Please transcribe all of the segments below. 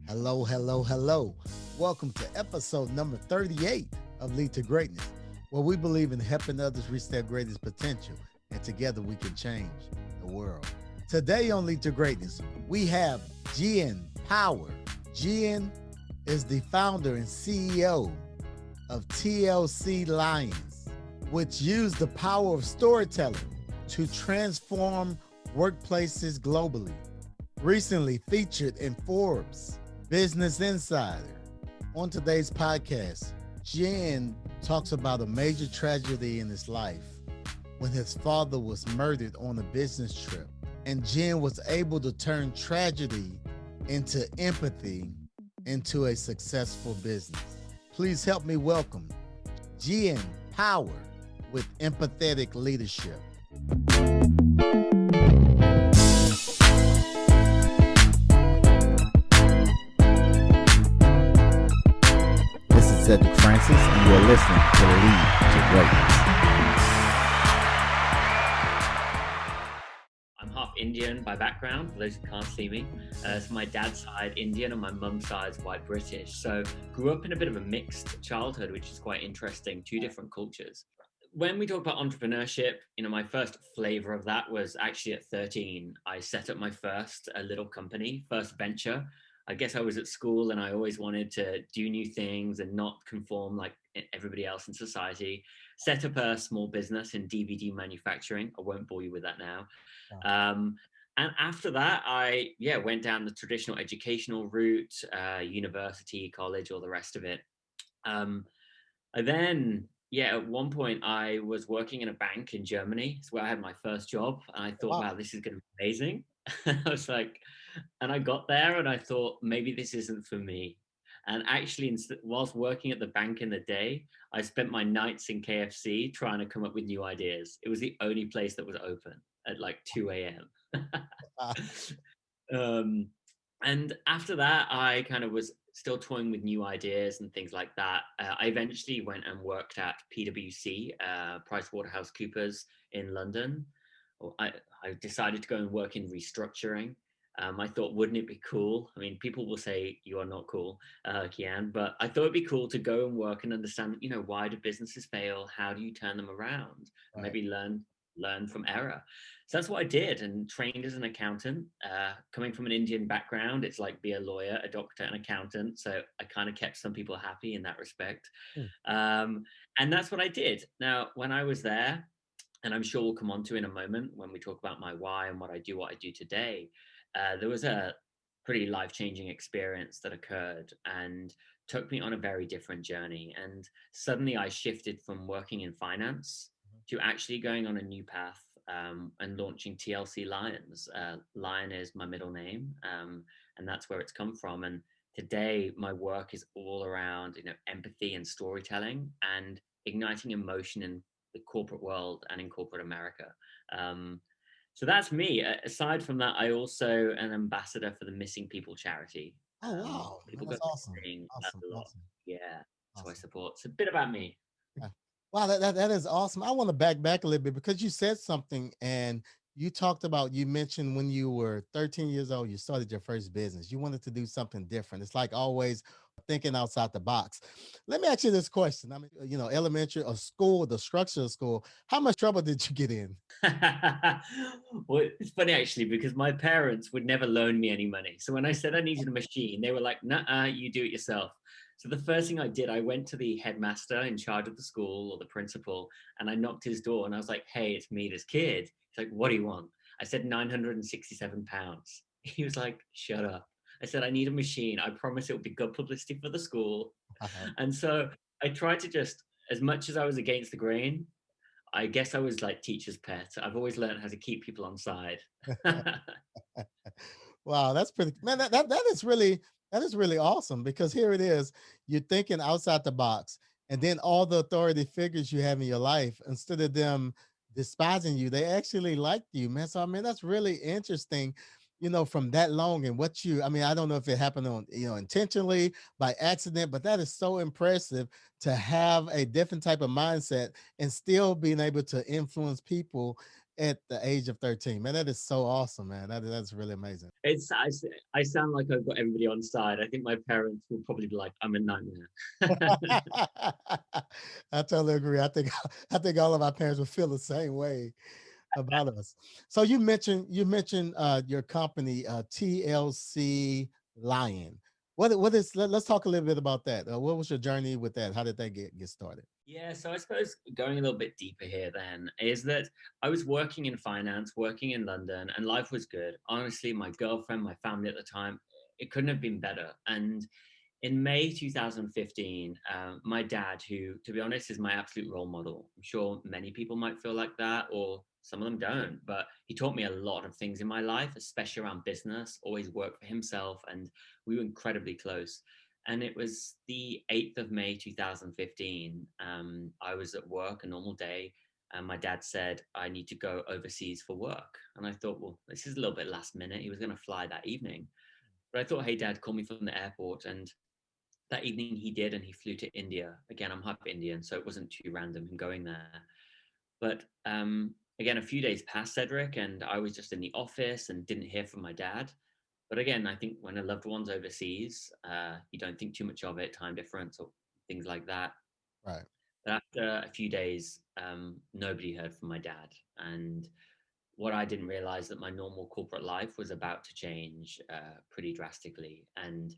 Hello, hello, hello. Welcome to episode number 38 of Lead to Greatness, where we believe in helping others reach their greatest potential, and together we can change the world. Today on Lead to Greatness, we have Gian Power. Gian is the founder and CEO of TLC Lions, which use the power of storytelling to transform workplaces globally. Recently featured in Forbes, Business Insider. On today's podcast, Jen talks about a major tragedy in his life when his father was murdered on a business trip. And Jen was able to turn tragedy into empathy into a successful business. Please help me welcome Gian Power with Empathetic Leadership. This is Cedric Francis, and you're listening to Lead to Greatness. I'm half Indian by background, for those who can't see me. So my dad's side Indian and my mum's side's white British. So grew up in a bit of a mixed childhood, which is quite interesting, two different cultures. When we talk about entrepreneurship, my first flavor of that was actually at 13. I set up my first little company, first venture. I guess I was at school and I always wanted to do new things and not conform like everybody else in society. Set up a small business in DVD manufacturing. I won't bore you with that now. Um, and after that, I went down the traditional educational route, university, college, all the rest of it. I then, at one point, I was working in a bank in Germany. It's where I had my first job. And I thought, wow, this is going to be amazing. I was like, and I got there and I thought, maybe this isn't for me. And actually, whilst working at the bank in the day, I spent my nights in KFC trying to come up with new ideas. It was the only place that was open at like 2 a.m. um, and after that, I kind of was still toying with new ideas and things like that. I eventually went and worked at PwC, PricewaterhouseCoopers in London. I decided to go and work in restructuring. I thought, wouldn't it be cool? I mean, people will say you are not cool, Kian, but I thought it'd be cool to go and work and understand, why do businesses fail? How do you turn them around? And maybe learn from error. So that's what I did and trained as an accountant. Coming from an Indian background, it's like be a lawyer, a doctor, an accountant. So I kind of kept some people happy in that respect. And that's what I did. Now, when I was there, and I'm sure we'll come on to in a moment when we talk about my why and what I do today, there was a pretty life-changing experience that occurred and took me on a very different journey. And suddenly I shifted from working in finance to actually going on a new path and launching TLC Lions. Lion is my middle name, and that's where it's come from. And today my work is all around empathy and storytelling and igniting emotion in the corporate world and in corporate America. So that's me. Aside from that, I also an ambassador for the Missing People charity. Oh, wow. People go That's awesome. missing Awesome. a lot. Awesome. Yeah, so I Awesome. support. It's a bit about me. Yeah. Wow, that is awesome. I want to back a little bit because you said something and you mentioned when you were 13 years old, you started your first business. You wanted to do something different. It's like always thinking outside the box. Let me ask you this question. I mean, elementary or school, the structure of school, how much trouble did you get in? Well, it's funny actually because my parents would never loan me any money. So when I said I needed a machine, they were like, "Nah, you do it yourself." So the first thing I did, I went to the headmaster in charge of the school or the principal, and I knocked his door and I was like, "Hey, it's me, this kid." He's like, "What do you want?" I said, £967. He was like, "Shut up." I said, "I need a machine. I promise it will be good publicity for the school." And so I tried to just, as much as I was against the grain, I guess I was like teacher's pet. I've always learned how to keep people on side. Wow, that's pretty man. That is really awesome because here it is. You're thinking outside the box, and then all the authority figures you have in your life, instead of them despising you, they actually like you, man. So I mean, that's really interesting. From that long and I mean, I don't know if it happened on, intentionally by accident, but that is so impressive to have a different type of mindset and still being able to influence people at the age of 13. Man, that is so awesome, man. That's really amazing. It's I sound like I've got everybody on side. I think my parents will probably be like, I'm a nightmare. I totally agree. I think all of our parents would feel the same way about us. So you mentioned your company TLC Lion. What is let's talk a little bit about that. What was your journey with that? How did that get started? Yeah, so I suppose going a little bit deeper here then is that I was working in finance, working in London, and life was good. Honestly, my girlfriend, my family at the time, it couldn't have been better. And in May 2015, my dad, who, to be honest, is my absolute role model, I'm sure many people might feel like that, or some of them don't, but he taught me a lot of things in my life, especially around business, always worked for himself, and we were incredibly close. And it was the 8th of May 2015. I was at work, a normal day, and my dad said, I need to go overseas for work. And I thought, well, this is a little bit last minute. He was going to fly that evening. But I thought, hey, dad, call me from the airport. And that evening he did, and he flew to India. Again, I'm half Indian, so it wasn't too random him going there. But again, a few days passed, Cedric, and I was just in the office and didn't hear from my dad. But again, I think when a loved one's overseas, you don't think too much of it, time difference or things like that. Right. But after a few days, nobody heard from my dad. And what I didn't realize that my normal corporate life was about to change pretty drastically. And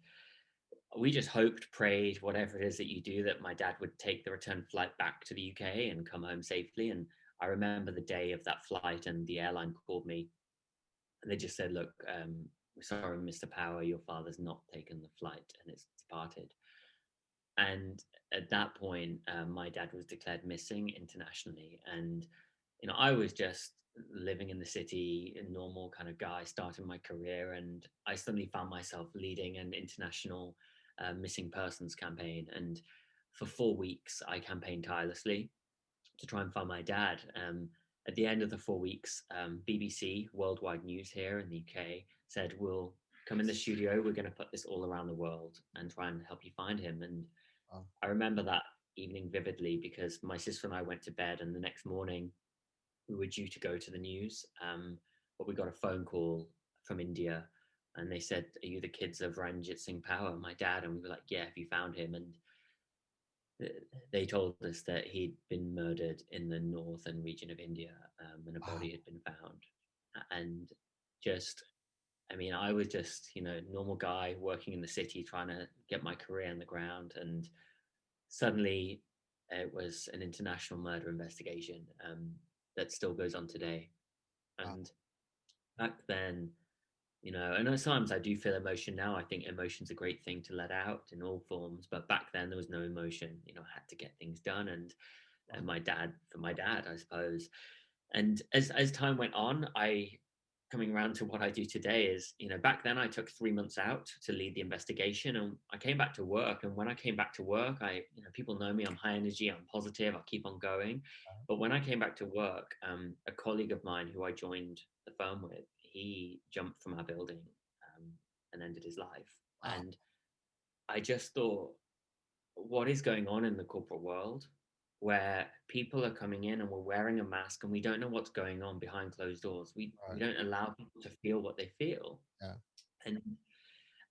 we just hoped, prayed, whatever it is that you do, that my dad would take the return flight back to the UK and come home safely. And I remember the day of that flight, and the airline called me, and they just said, "Look, we're sorry, Mr. Power, your father's not taken the flight and it's departed." And at that point, my dad was declared missing internationally, and I was just living in the city, a normal kind of guy, starting my career, and I suddenly found myself leading an international missing persons campaign. And for 4 weeks, I campaigned tirelessly to try and find my dad. At the end of the 4 weeks, BBC Worldwide News here in the UK said, "We'll come in the studio. We're going to put this all around the world and try and help you find him." And Oh, I remember that evening vividly because my sister and I went to bed, and the next morning we were due to go to the news, but we got a phone call from India, and they said, "Are you the kids of Ranjit Singh Power, my dad?" And we were like, "Yeah, have you found him?" And they told us that he'd been murdered in the northern region of India, and a wow. body had been found. And just, I mean, I was just, normal guy working in the city trying to get my career on the ground. And suddenly it was an international murder investigation that still goes on today. Wow. And back then, and at times I do feel emotion now. I think emotion's a great thing to let out in all forms. But back then there was no emotion. I had to get things done, and Wow. my dad for my dad, I suppose. And as time went on, I coming around to what I do today is, back then I took 3 months out to lead the investigation, and I came back to work. And when I came back to work, people know me, I'm high energy, I'm positive, I'll keep on going. But when I came back to work, a colleague of mine who I joined the firm with, he jumped from our building um, and ended his life. Wow. And I just thought, what is going on in the corporate world where people are coming in and we're wearing a mask and we don't know what's going on behind closed doors. We Right. don't allow people to feel what they feel. Yeah. And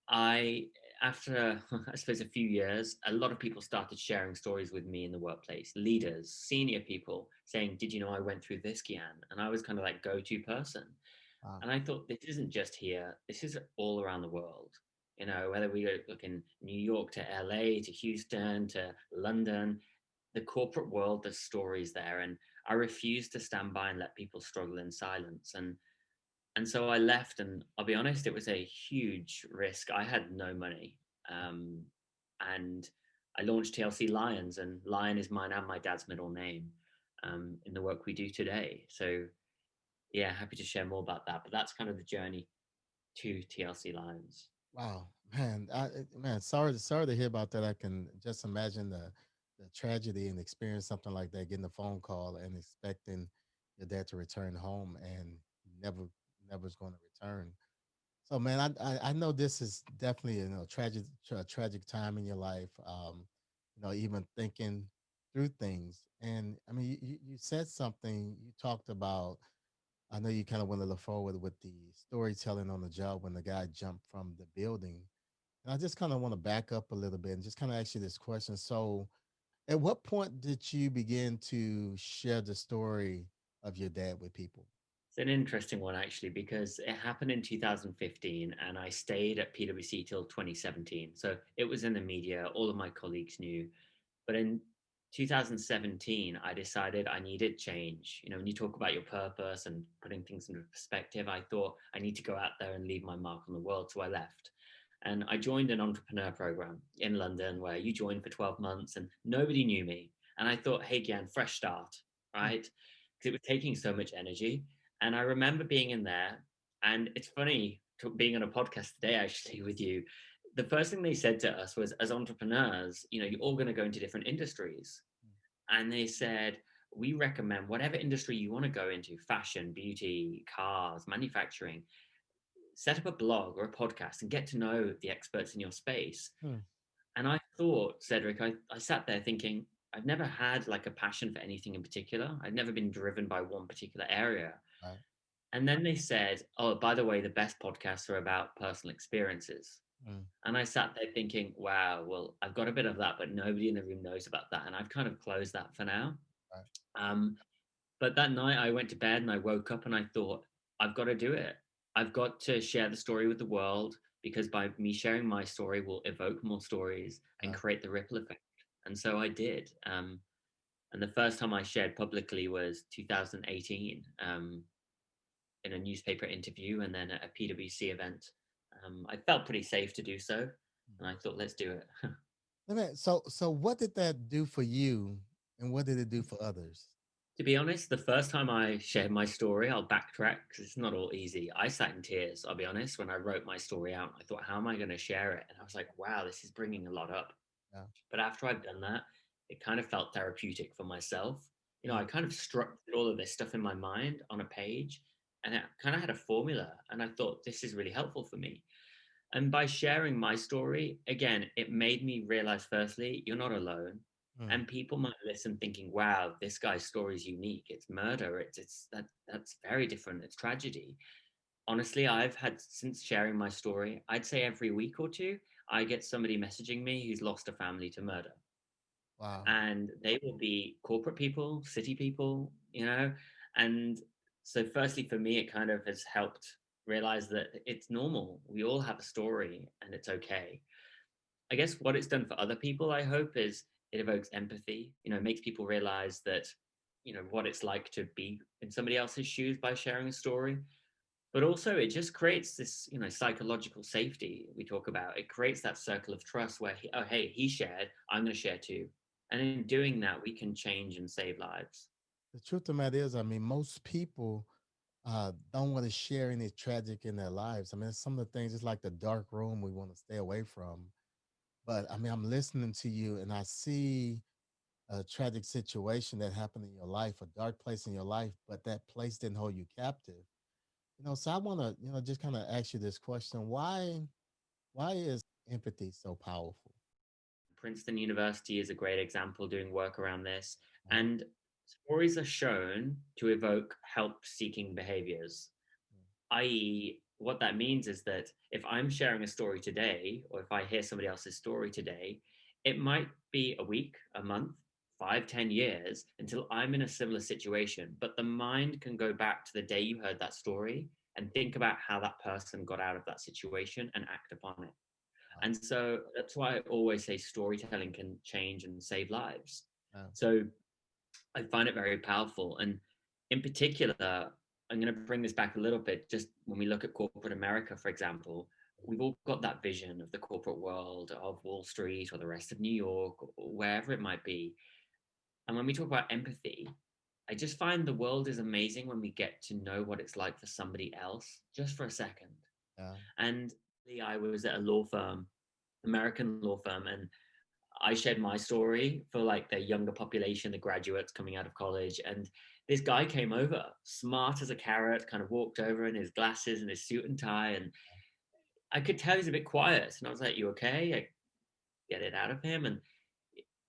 I, after I suppose a few years, a lot of people started sharing stories with me in the workplace, leaders, senior people saying, "Did you know I went through this, Gian?" And I was kind of like go-to person. Wow. And I thought, this isn't just here, this is all around the world. Whether we look in New York to LA to Houston to London, the corporate world, there's stories there. And I refuse to stand by and let people struggle in silence. And so I left, and I'll be honest, it was a huge risk. I had no money. Um, and I launched TLC Lions, and Lion is mine and my dad's middle name in the work we do today. So yeah, happy to share more about that. But that's kind of the journey to TLC Lions. Wow, man, man, sorry to hear about that. I can just imagine the tragedy and experience something like that, getting a phone call and expecting your dad to return home and never never is going to return. So, man, I know this is definitely tragic time in your life. Even thinking through things, and I mean, you said something. You talked about I know you kind of went a little forward with the storytelling on the job when the guy jumped from the building. And I just kind of want to back up a little bit and just kind of ask you this question. So, at what point did you begin to share the story of your dad with people? It's an interesting one actually because it happened in 2015 and I stayed at PwC till 2017. So it was in the media, all of my colleagues knew. But in 2017, I decided I needed change. You know, when you talk about your purpose and putting things into perspective, I thought I need to go out there and leave my mark on the world. So I left. And I joined an entrepreneur program in London where you join for 12 months and nobody knew me. And I thought, hey, Gian, fresh start, Mm. right? Because it was taking so much energy. And I remember being in there. And it's funny being on a podcast today, actually, with you. The first thing they said to us was, as entrepreneurs, you know, you're all going to go into different industries. And they said, we recommend whatever industry you want to go into, fashion, beauty, cars, manufacturing, set up a blog or a podcast and get to know the experts in your space. Mm. And I thought, Cedric, I sat there thinking, I've never had like a passion for anything in particular. I've never been driven by one particular area. Right. And then they said, oh, by the way, the best podcasts are about personal experiences. Mm. And I sat there thinking, wow, well, I've got a bit of that, but nobody in the room knows about that. And I've kind of closed that for now. Right. Um, but that night I went to bed and I woke up and I thought, I've got to do it. I've got to share the story with the world because by me sharing my story will evoke more stories and Yeah. create the ripple effect. And so I did. And the first time I shared publicly was 2018 in a newspaper interview and then at a PwC event. I felt pretty safe to do so. And I thought, let's do it. So what did that do for you, and what did it do for others? To be honest, the first time I shared my story, I'll backtrack because it's not all easy. I sat in tears, I'll be honest, when I wrote my story out. I thought, how am I going to share it? And I was like, wow, this is bringing a lot up. Yeah. But after I've done that, it kind of felt therapeutic for myself. You know, Mm. I kind of structured all of this stuff in my mind on a page and it kind of had a formula. And I thought, this is really helpful for me. And by sharing my story, again, it made me realize firstly, you're not alone. Mm. And people might listen thinking, wow, this guy's story is unique. It's murder. That's very different. It's tragedy. Honestly, I've had since sharing my story, I'd say every week or two, I get somebody messaging me who's lost a family to murder. Wow. And they will be corporate people, city people, you know. And so firstly for me it kind of has helped realize that it's normal, we all have a story and it's okay. I guess what it's done for other people, I hope, is it evokes empathy, you know, it makes people realize that, you know, what it's like to be in somebody else's shoes by sharing a story. But also it just creates this, you know, psychological safety we talk about. It creates that circle of trust where oh hey, he shared, I'm going to share too. And in doing that we can change and save lives. The truth of the matter is, I mean, most people don't want to share any tragic in their lives. I mean, some of the things, it's like the dark room we want to stay away from. But I mean, I'm listening to you and I see a tragic situation that happened in your life, a dark place in your life, but that place didn't hold you captive. So I want to, just kind of ask you this question. Why is empathy so powerful? Princeton University is a great example doing work around this. Uh, And stories are shown to evoke help seeking behaviors, i.e., what that means is that if I'm sharing a story today, or if I hear somebody else's story today, it might be a week, a month, 5, 10 years until I'm in a similar situation. But the mind can go back to the day you heard that story and think about how that person got out of that situation and act upon it. uh, And so that's why I always say storytelling can change and save lives. uh, So I find it very powerful. And in particular, I'm going to bring this back a little bit. Just when we look at corporate America, for example, we've all got that vision of the corporate world, of Wall Street or the rest of New York, or wherever it might be. And when we talk about empathy, I just find the world is amazing when we get to know what it's like for somebody else just for a second. yeah, And I was at a law firm, American law firm, and I shared my story for like the younger population, the graduates coming out of college. And this guy came over, smart as a carrot, kind of walked over in his glasses and his suit and tie. And I could tell he's a bit quiet. And I was like, you okay? I get it out of him. And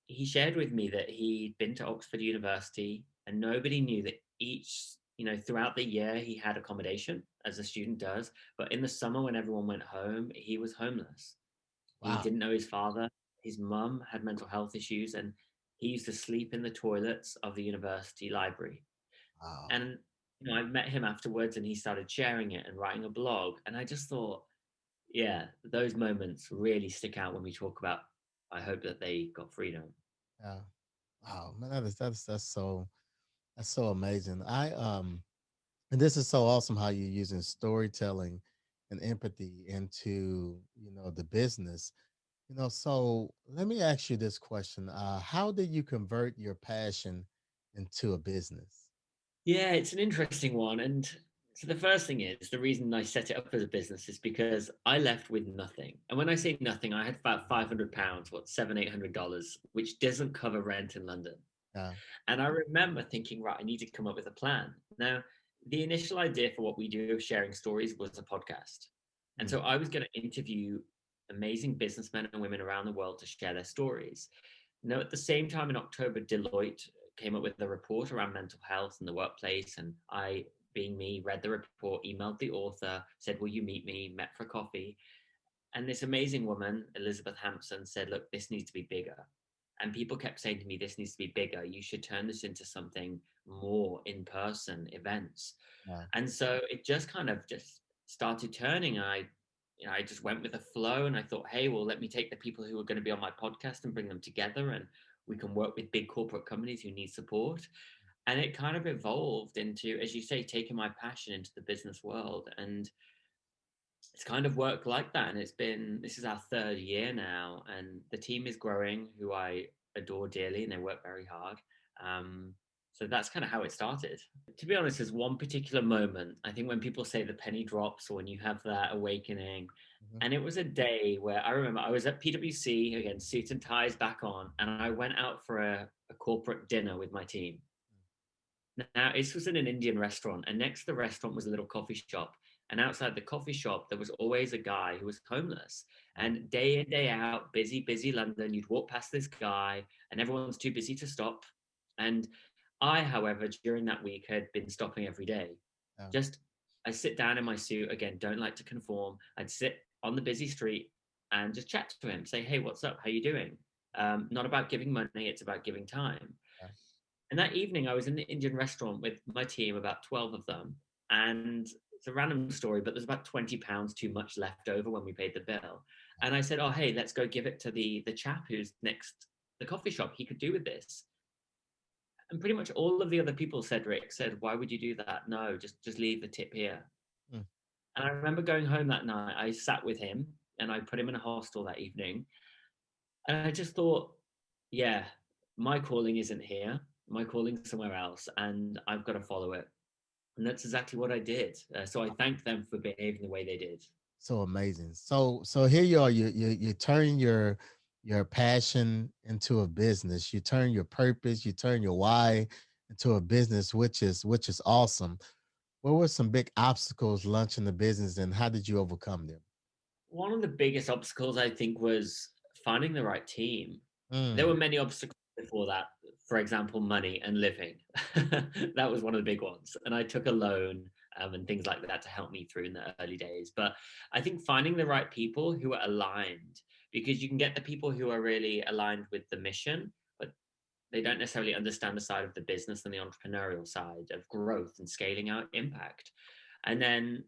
he shared with me that he'd been to Oxford University and nobody knew that each throughout the year he had accommodation as a student does, but in the summer when everyone went home, he was homeless. He Wow. didn't know his father. His mum had mental health issues, and he used to sleep in the toilets of the university library. Wow. And I met him afterwards, and he started sharing it and writing a blog. And I just thought, yeah, those moments really stick out when we talk about. I hope that they got freedom. Yeah. Wow, man, that's so amazing. And this is so awesome how you're using storytelling and empathy into, the business. So let me ask you this question. How did you convert your passion into a business? Yeah, it's an interesting one. And so the first thing is the reason I set it up as a business is because I left with nothing. And when I say nothing, I had about £500, what, $700, $800, which doesn't cover rent in London. Yeah. And I remember thinking, right, I need to come up with a plan. Now, the initial idea for what we do of sharing stories was a podcast. And Mm, so I was going to interview amazing businessmen and women around the world to share their stories. Now, at the same time in October, Deloitte came up with a report around mental health in the workplace. And I, being me, read the report, emailed the author, said, will you meet me, met for coffee. And this amazing woman, Elizabeth Hampson, said, look, this needs to be bigger. And people kept saying to me, this needs to be bigger. You should turn this into something more in person events. yeah. And so it just kind of just started turning. I just went with the flow and I thought, hey, well, let me take the people who are going to be on my podcast and bring them together. And we can work with big corporate companies who need support. And it kind of evolved into, as you say, taking my passion into the business world. And it's kind of worked like that. And this is our third year now, and the team is growing, who I adore dearly, and they work very hard. So that's kind of how it started. To be honest, there's one particular moment, I think, when people say the penny drops or when you have that awakening. Mhm. And it was a day where I remember I was at PwC, again, suit and ties back on, and I went out for a corporate dinner with my team. Now, this was in an Indian restaurant, and next to the restaurant was a little coffee shop. And outside the coffee shop, there was always a guy who was homeless. Wow. And day in, day out, busy, busy London, you'd walk past this guy, and everyone's too busy to stop. And I, however, during that week had been stopping every day. Yeah. Just, I sit down in my suit, again, don't like to conform. I'd sit on the busy street and just chat to him, say, hey, what's up? How you doing? Not about giving money, it's about giving time. Yeah. And that evening, I was in the Indian restaurant with my team, about 12 of them. And it's a random story, but there's about £20 too much left over when we paid the bill. And I said, oh, hey, let's go give it to the chap who's next the coffee shop. He could do with this. And pretty much all of the other people, Cedric, said, why would you do that? No, just leave the tip here. Mm. And I remember going home that night. I sat with him and I put him in a hostel that evening. And I just thought, yeah, my calling isn't here. My calling's somewhere else, and I've got to follow it. And that's exactly what I did. So I thank them for behaving the way they did. So amazing. So here you are. You turn your passion into a business. You turn your purpose. You turn your why into a business, which is awesome. What were some big obstacles launching the business, and how did you overcome them? One of the biggest obstacles, I think, was finding the right team. There Mm, were many obstacles before that. For example, money and living. That was one of the big ones. And I took a loan and things like that to help me through in the early days. But I think finding the right people who are aligned, because you can get the people who are really aligned with the mission, but they don't necessarily understand the side of the business and the entrepreneurial side of growth and scaling out impact. And then,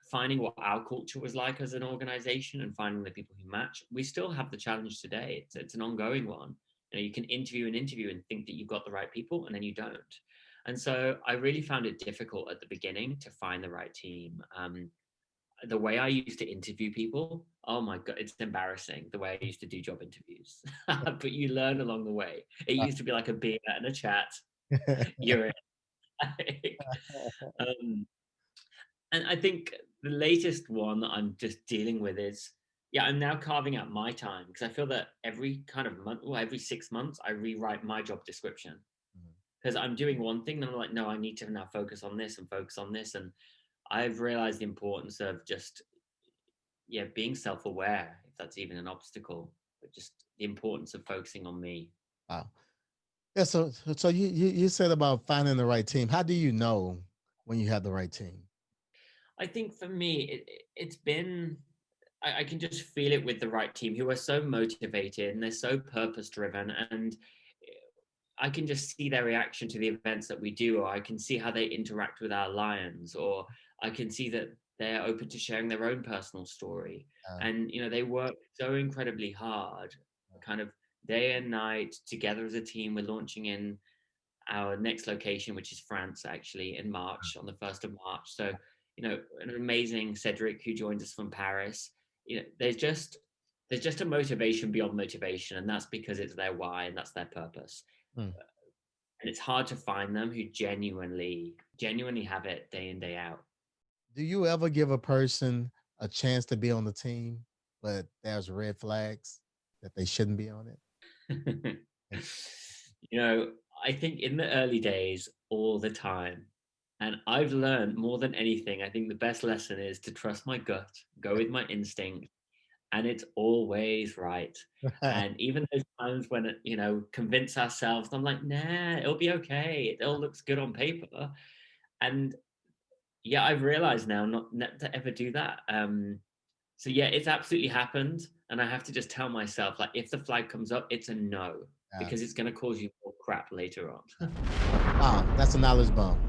finding what our culture was like as an organization and finding the people who match. We still have the challenge today. It's an ongoing one. You can interview and think that you've got the right people, and then you don't. And so I really found it difficult at the beginning to find the right team. The way I used to interview people, oh my God, it's embarrassing the way I used to do job interviews. But you learn along the way. It used to be like a beer and a chat. You're in. um, and I think the latest one that I'm just dealing with is, yeah, I'm now carving out my time because I feel that every kind of month, or every 6 months, I rewrite my job description Mhm. because I'm doing one thing and I'm like, no, I need to now focus on this and focus on this. And I've realized the importance of just, yeah, being self-aware, if that's even an obstacle, but just the importance of focusing on me. Wow. Yeah. So you said about finding the right team. How do you know when you have the right team? I think for me, it's been, I can just feel it with the right team who are so motivated and they're so purpose driven. And I can just see their reaction to the events that we do, or I can see how they interact with our lions, or I can see that they're open to sharing their own personal story. Uh, And, they work so incredibly hard, kind of day and night together as a team. We're launching in our next location, which is France, actually, in March, on the 1st of March. So, an amazing Cedric who joined us from Paris. There's just a motivation beyond motivation, and that's because it's their why and that's their purpose. hmm. And it's hard to find them who genuinely have it day in, day out. Do you ever give a person a chance to be on the team, but there's red flags that they shouldn't be on it? you know, I think in the early days, all the time, and I've learned more than anything, I think the best lesson is to trust my gut, go with my instinct, and it's always right. And even those times when convince ourselves, I'm like, nah, it'll be okay. It all looks good on paper. And yeah, I've realized now not to ever do that. So yeah, it's absolutely happened, and I have to just tell myself, like, if the flag comes up, it's a no, Yeah. because it's going to cause you more crap later on. Wow, that's a knowledge bomb.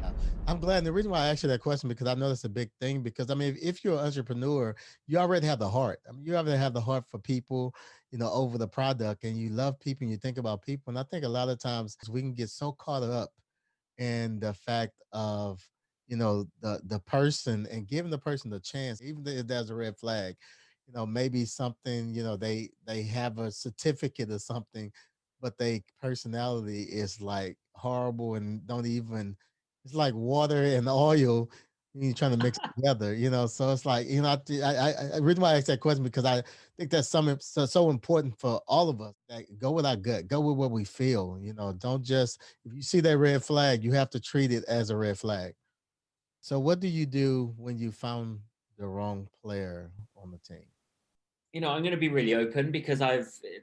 Yeah. I'm glad. And the reason why I asked you that question because I know that's a big thing. Because I mean, if you're an entrepreneur, you already have the heart. I mean, you already have the heart for people, over the product, and you love people and you think about people. And I think a lot of times we can get so caught up in the fact of the person and giving the person the chance, even if there's a red flag, maybe something, they have a certificate or something, but they personality is like horrible and don't even, it's like water and oil, you're trying to mix it together, so it's like, I reason why I asked that question because I think that's something so important for all of us, that go with our gut, go with what we feel, don't just, if you see that red flag, you have to treat it as a red flag. So what do you do when you found the wrong player on the team? I'm going to be really open because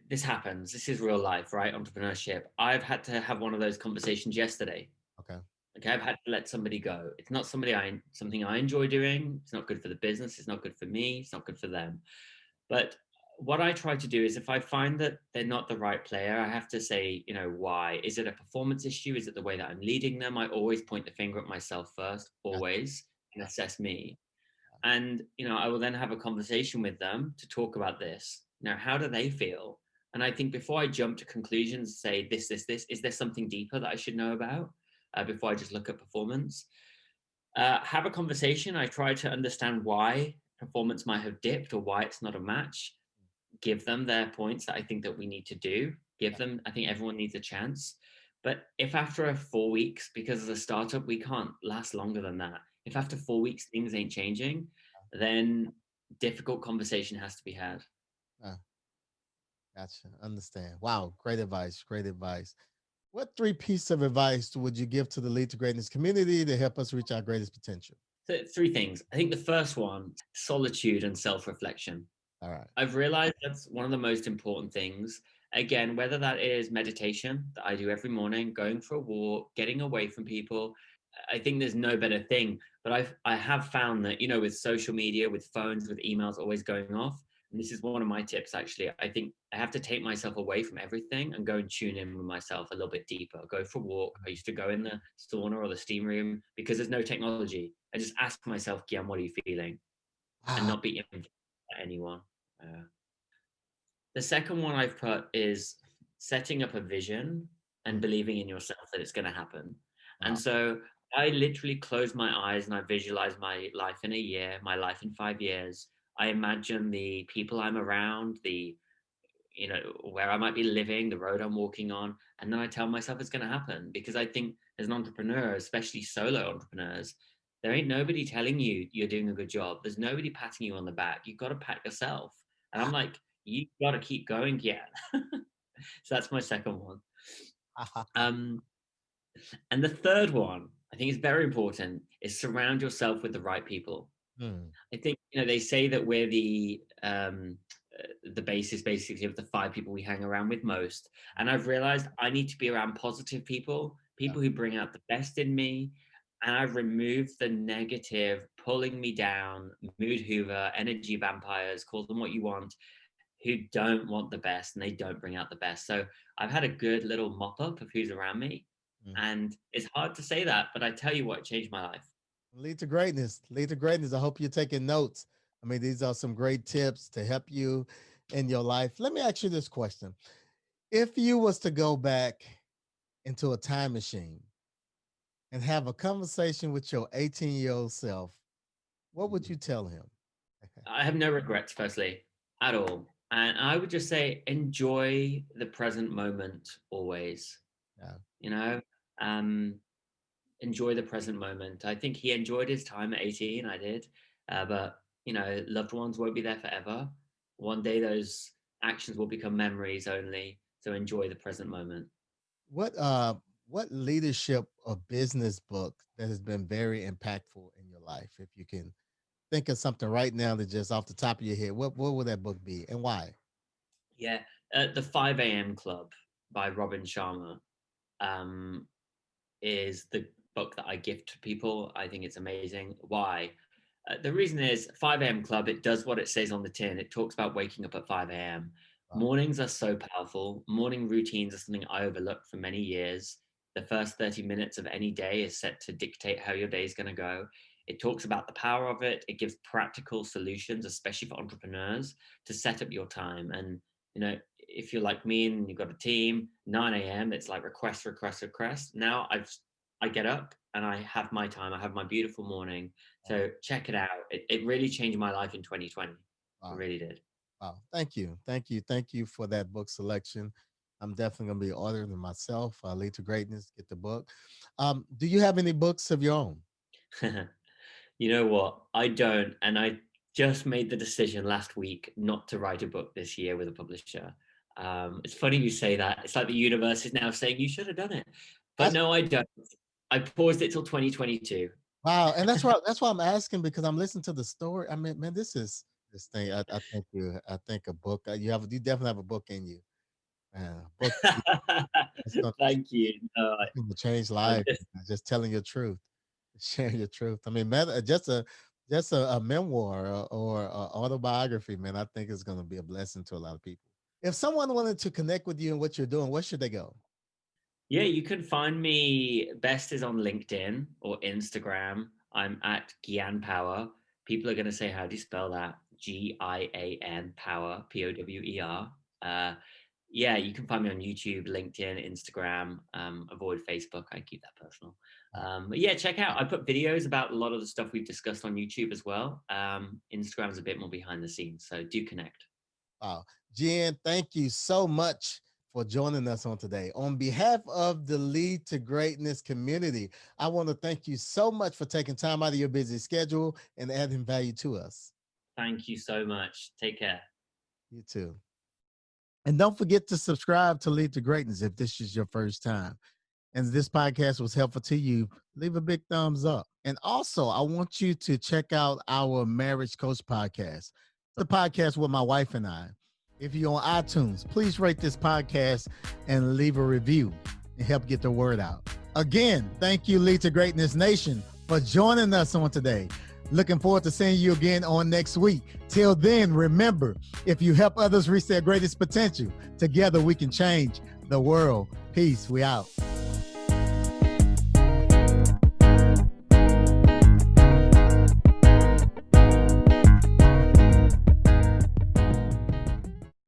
this happens. This is real life, right? Entrepreneurship. I've had to have one of those conversations yesterday. Okay. Okay, I've had to let somebody go. It's not something I enjoy doing. It's not good for the business. It's not good for me. It's not good for them. But what I try to do is, if I find that they're not the right player, I have to say, why? Is it a performance issue? Is it the way that I'm leading them? I always point the finger at myself first, Gotcha. always, and assess me. And I will then have a conversation with them to talk about this. Now, how do they feel? And I think before I jump to conclusions, say this, is there something deeper that I should know about, before I just look at performance? Have a conversation. I try to understand why performance might have dipped or why it's not a match. Give them their points that I think that we need to do. Give them, I think everyone needs a chance. But if after 4 weeks, because as a startup, we can't last longer than that. If after 4 weeks things ain't changing, then difficult conversation has to be had. Uh, gotcha. Understand. Wow. Great advice. Great advice. What three pieces of advice would you give to the Lead to Greatness community to help us reach our greatest potential? So three things. I think the first one, solitude and self-reflection. All right. I've realized that's one of the most important things. Again, whether that is meditation that I do every morning, going for a walk, getting away from people, I think there's no better thing. But I have found that, with social media, with phones, with emails always going off, and this is one of my tips actually. I think I have to take myself away from everything and go and tune in with myself a little bit deeper. Go for a walk. I used to go in the sauna or the steam room because there's no technology. I just ask myself, Gian, what are you feeling? And Wow. not be influenced by anyone. Uh, the second one I've put is setting up a vision and Mm, believing in yourself that it's going to happen. And wow. so I literally close my eyes and I visualize my life in a year, my life in 5 years. I imagine the people I'm around, where I might be living, the road I'm walking on. And then I tell myself it's going to happen, because I think as an entrepreneur, especially solo entrepreneurs, there ain't nobody telling you you're doing a good job. There's nobody patting you on the back. You've got to pat yourself. And I'm like, you got to keep going. Yeah. So that's my second one. Um, and the third one, I think is very important, is surround yourself with the right people. Hmm. I think, they say that we're the basis basically of the 5 people we hang around with most. And I've realized I need to be around positive people, Yeah. people who bring out the best in me. And I've removed the negative, pulling me down, mood hoover, energy vampires, call them what you want, who don't want the best and they don't bring out the best. So I've had a good little mop up of who's around me. Mm. And it's hard to say that, but I tell you what, it changed my life. Lead to greatness. Lead to greatness. I hope you're taking notes. I mean, these are some great tips to help you in your life. Let me ask you this question. If you was to go back into a time machine and have a conversation with your 18-year-old self, what would you tell him? I have no regrets, firstly, at all. And I would just say, enjoy the present moment always. Yeah. You know, um, enjoy the present moment. I think he enjoyed his time at 18. I did, but you know, loved ones won't be there forever. One day, those actions will become memories only. So enjoy the present moment. What leadership or business book that has been very impactful in your life? If you can think of something right now that just off the top of your head, what would that book be and why? Yeah, the 5 a.m. Club by Robin Sharma. Um, is the book that I gift to people. I think it's amazing. Why? The reason is 5 a.m. Club, it does what it says on the tin. It talks about waking up at 5 a.m. Wow. Mornings are so powerful. Morning routines are something I overlooked for many years. The first 30 minutes of any day is set to dictate how your day is going to go. It talks about the power of it. It gives practical solutions, especially for entrepreneurs, to set up your time. And, you know, if you're like me and you've got a team, 9 a.m., it's like request, request, request. Now I get up and I have my time. I have my beautiful morning. So check it out. It really changed my life in 2020. Wow. It really did. Wow. Thank you. Thank you. Thank you for that book selection. I'm definitely going to be ordering it myself. Lead to Greatness, get the book. Do you have any books of your own? You know what? I don't. And I just made the decision last week not to write a book this year with a publisher. It's funny you say that. It's like the universe is now saying you should have done it. But no, I don't. I paused it till 2022. Wow. And that's why I'm asking, because I'm listening to the story. I mean, man, this thing. I think a book. You definitely have a book in you. Book. It's gonna, Thank you. No, it's gonna change life. Just telling your truth, sharing your truth. I mean, just a memoir or autobiography, man. I think it's gonna be a blessing to a lot of people. If someone wanted to connect with you and what you're doing, where should they go? Yeah, you can find me best is on LinkedIn or Instagram. I'm at Gian Power. People are going to say, how do you spell that? Gian Power, Power. Yeah, you can find me on YouTube, LinkedIn, Instagram. Avoid Facebook. I keep that personal. But yeah, check out. I put videos about a lot of the stuff we've discussed on YouTube as well. Instagram's a bit more behind the scenes, so do connect. Wow. Jen, thank you so much for joining us on today. On behalf of the Lead to Greatness community, I want to thank you so much for taking time out of your busy schedule and adding value to us. Thank you so much. Take care. You too. And don't forget to subscribe to Lead to Greatness if this is your first time. And this podcast was helpful to you, leave a big thumbs up. And also, I want you to check out our Marriage Coach podcast, the podcast with my wife and I. If you're on iTunes, please rate this podcast and leave a review and help get the word out. Again, thank you, Lead to Greatness Nation, for joining us on today. Looking forward to seeing you again on next week. Till then, remember, if you help others reach their greatest potential, together we can change the world. Peace. We out.